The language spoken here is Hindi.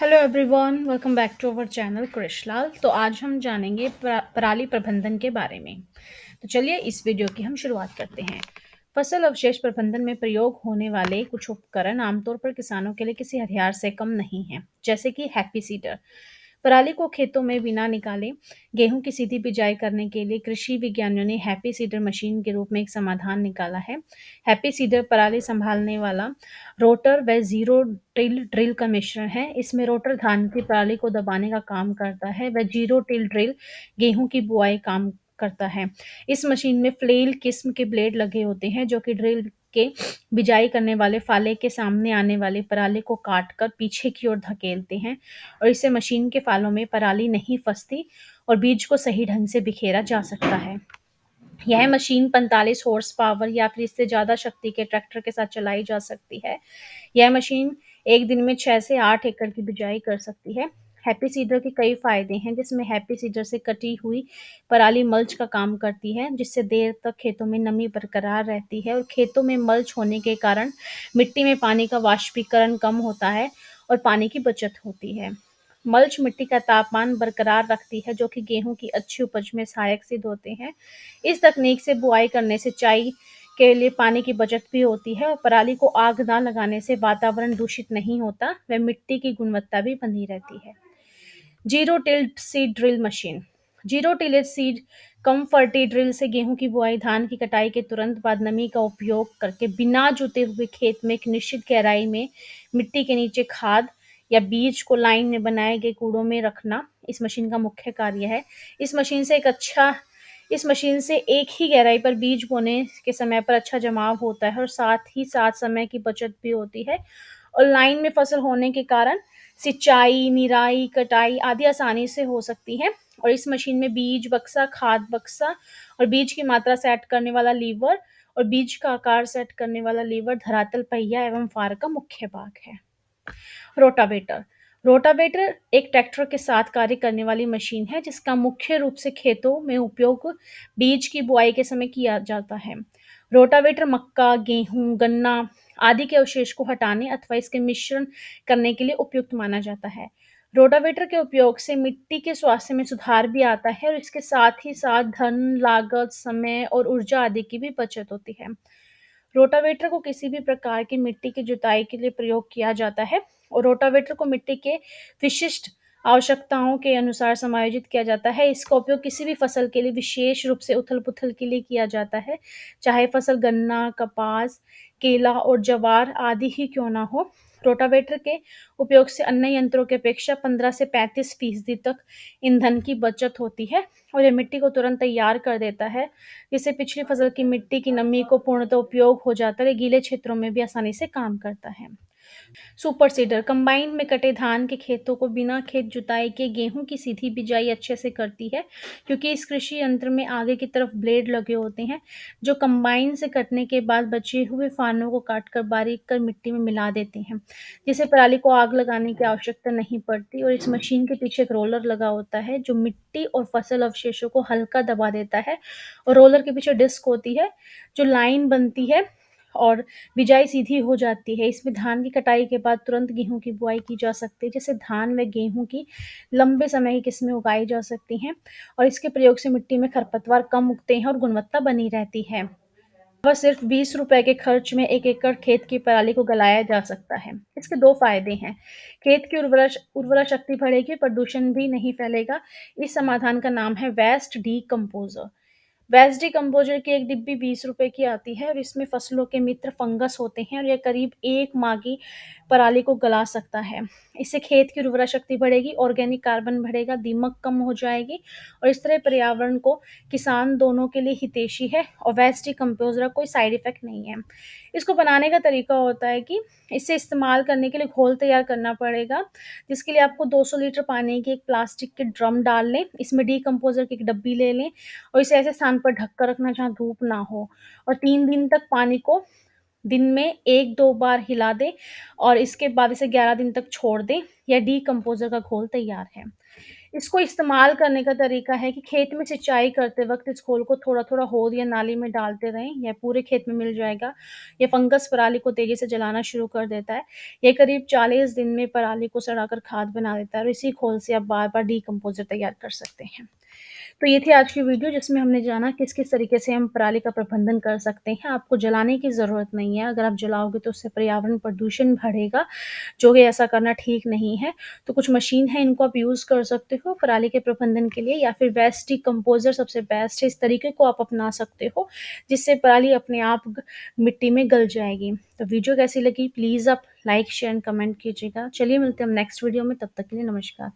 Hello everyone, welcome back to our channel Krishlal. तो आज हम जानेंगे पराली प्रबंधन के बारे में। तो चलिए इस वीडियो की हम शुरुआत करते हैं। फसल अवशेष प्रबंधन में प्रयोग होने वाले कुछ उपकरण आमतौर पर किसानों के लिए किसी हथियार से कम नहीं हैं, जैसे कि हैप्पी सीडर। पराली को खेतों में बिना निकाले गेहूं की सीधी बिजाई करने के लिए कृषि विज्ञानियों ने हैप्पी सीडर मशीन के रूप में एक समाधान निकाला है। हैप्पी सीडर पराली संभालने वाला रोटर व जीरो टिल ड्रिल का मिश्रण है। इसमें रोटर धान की पराली को दबाने का काम करता है व जीरो टिल ड्रिल गेहूं की बुआई काम करता है। इस मशीन में फ्लेल किस्म के ब्लेड लगे होते हैं जो कि ड्रिल के बिजाई करने वाले फाले के सामने आने वाली पराली को काटकर पीछे की ओर धकेलते हैं और इससे मशीन के फालों में पराली नहीं फंसती और बीज को सही ढंग से बिखेरा जा सकता है। यह मशीन 45 हॉर्स पावर या फिर इससे ज़्यादा शक्ति के ट्रैक्टर के साथ चलाई जा सकती है। यह मशीन एक दिन में 6 से 8 एकड़ की बिजाई कर सकती है। हैप्पी सीडर के कई फायदे हैं, जिसमें हैप्पी सीडर से कटी हुई पराली मल्च का काम करती है, जिससे देर तक खेतों में नमी बरकरार रहती है और खेतों में मल्च होने के कारण मिट्टी में पानी का वाष्पीकरण कम होता है और पानी की बचत होती है। मल्च मिट्टी का तापमान बरकरार रखती है, जो कि गेहूं की अच्छी उपज में सहायक सिद्ध होते हैं। इस तकनीक से बुआई करने से सिंचाई के लिए पानी की बचत भी होती है और पराली को आग ना लगाने से वातावरण दूषित नहीं होता व मिट्टी की गुणवत्ता भी बनी रहती है। Zero tilt seed drill machine. Zero tillage seed कम फर्टी ड्रिल से गेहूं की बुआई, धान की कटाई के तुरंत बाद नमी का उपयोग करके बिना जुते हुए खेत में एक निश्चित गहराई में मिट्टी के नीचे खाद या बीज को लाइन में बनाए गए कूड़ों में रखना इस मशीन का मुख्य कार्य है। इस मशीन से एक अच्छा इस मशीन से एक ही गहराई पर बीज बोने के समय पर अच्छा जमाव होता है और साथ ही साथ समय की बचत भी होती है और लाइन में फसल होने के कारण सिंचाई, निराई, कटाई आदि आसानी से हो सकती है। और इस मशीन में बीज बक्सा, खाद बक्सा और बीज की मात्रा सेट करने वाला लीवर और बीज का आकार सेट करने वाला लीवर, धरातल पहिया एवं फार का मुख्य भाग है। रोटावेटर। रोटावेटर एक ट्रैक्टर के साथ कार्य करने वाली मशीन है, जिसका मुख्य रूप से खेतों में उपयोग बीज की बुआई के समय किया जाता है। रोटावेटर मक्का, गेहूं, गन्ना आदि के अवशेष को हटाने अथवा इसके मिश्रण करने के लिए उपयुक्त माना जाता है। रोटावेटर के उपयोग से मिट्टी के स्वास्थ्य में सुधार भी आता है और इसके साथ ही साथ धन, लागत, समय और ऊर्जा आदि की भी बचत होती है। रोटावेटर को किसी भी प्रकार की मिट्टी की जुताई के लिए प्रयोग किया जाता है और रोटावेटर को मिट्टी के विशिष्ट आवश्यकताओं के अनुसार समायोजित किया जाता है। इसका उपयोग किसी भी फसल के लिए विशेष रूप से उथल-पुथल के लिए किया जाता है, चाहे फसल गन्ना, कपास, केला और ज्वार आदि ही क्यों ना हो। रोटावेटर के उपयोग से अन्य यंत्रों की अपेक्षा 15 से 35% तक ईंधन की बचत होती है और ये मिट्टी को तुरंत तैयार कर देता है, जिससे पिछली फसल की मिट्टी की नमी को पूर्णतः उपयोग हो जाता है और ये गीले क्षेत्रों में भी आसानी से काम करता है। सुपर सीडर कंबाइन में कटे धान के खेतों को बिना खेत जुताई के गेहूं की सीधी बिजाई अच्छे से करती है, क्योंकि इस कृषि यंत्र में आगे की तरफ ब्लेड लगे होते हैं जो कंबाइन से कटने के बाद बचे हुए फानों को काटकर बारीक कर मिट्टी में मिला देते हैं, जिससे पराली को आग लगाने की आवश्यकता नहीं पड़ती। और इस मशीन के पीछे एक रोलर लगा होता है जो मिट्टी और फसल अवशेषों को हल्का दबा देता है और रोलर के पीछे डिस्क होती है जो लाइन बनती है और बिजाई सीधी हो जाती है। इसमें धान की कटाई के बाद तुरंत गेहूँ की बुआई की जा सकती है, जिससे धान व गेहूँ की लंबे समय की किस्में उगाई जा सकती हैं और इसके प्रयोग से मिट्टी में खरपतवार कम उगते हैं और गुणवत्ता बनी रहती है। वह सिर्फ 20 रुपए के खर्च में 1 एकड़ खेत की पराली को गलाया जा सकता है। इसके 2 फायदे हैं। खेत की उर्वरा शक्ति बढ़ेगी, प्रदूषण भी नहीं फैलेगा। इस समाधान का नाम है वेस्ट डीकम्पोज़र। वेस्ट डिकम्पोज़र की एक डिब्बी 20 रुपए की आती है और इसमें फसलों के मित्र फंगस होते हैं और यह करीब 1 माह की पराली को गला सकता है। इससे खेत की उर्वरा शक्ति बढ़ेगी, ऑर्गेनिक कार्बन बढ़ेगा, दीमक कम हो जाएगी और इस तरह पर्यावरण को, किसान दोनों के लिए हितैषी है और वेस्ट डिकम्पोज़र का कोई साइड इफ़ेक्ट नहीं है। इसको बनाने का तरीका होता है कि इसे इस्तेमाल करने के लिए घोल तैयार करना पड़ेगा, जिसके लिए आपको 200 लीटर पानी के एक प्लास्टिक के ड्रम डाल लें, इसमें डिकम्पोज़र की एक डब्बी ले लें और इसे ऐसे स्थान पर ढक कर रखना जहाँ धूप ना हो और 3 दिन तक पानी को दिन में 1-2 बार हिला दें और इसके बाद इसे 11 दिन तक छोड़ दें। यह डिकम्पोज़र का घोल तैयार है। इसको इस्तेमाल करने का तरीका है कि खेत में सिंचाई करते वक़्त इस खोल को थोड़ा-थोड़ा होद या नाली में डालते रहें, यह पूरे खेत में मिल जाएगा। ये फंगस पराली को तेज़ी से जलाना शुरू कर देता है। ये करीब 40 दिन में पराली को सड़ाकर खाद बना देता है और इसी खोल से आप बार-बार डिकम्पोज़र तैयार कर सकते हैं। तो ये थी आज की वीडियो जिसमें हमने जाना किस-किस तरीके से हम पराली का प्रबंधन कर सकते हैं। आपको जलाने की ज़रूरत नहीं है, अगर आप जलाओगे तो उससे पर्यावरण प्रदूषण बढ़ेगा, जो कि ऐसा करना ठीक नहीं है। तो कुछ मशीन है, इनको आप यूज़ कर सकते हो पराली के प्रबंधन के लिए या फिर वेस्ट डिकम्पोज़र सबसे बेस्ट है। इस तरीके को आप अपना सकते हो, जिससे पराली अपने आप मिट्टी में गल जाएगी। तो वीडियो कैसी लगी प्लीज़ आप लाइक, शेयर एंड कमेंट कीजिएगा। चलिए मिलते हैं हम नेक्स्ट वीडियो में, तब तक के लिए नमस्कार।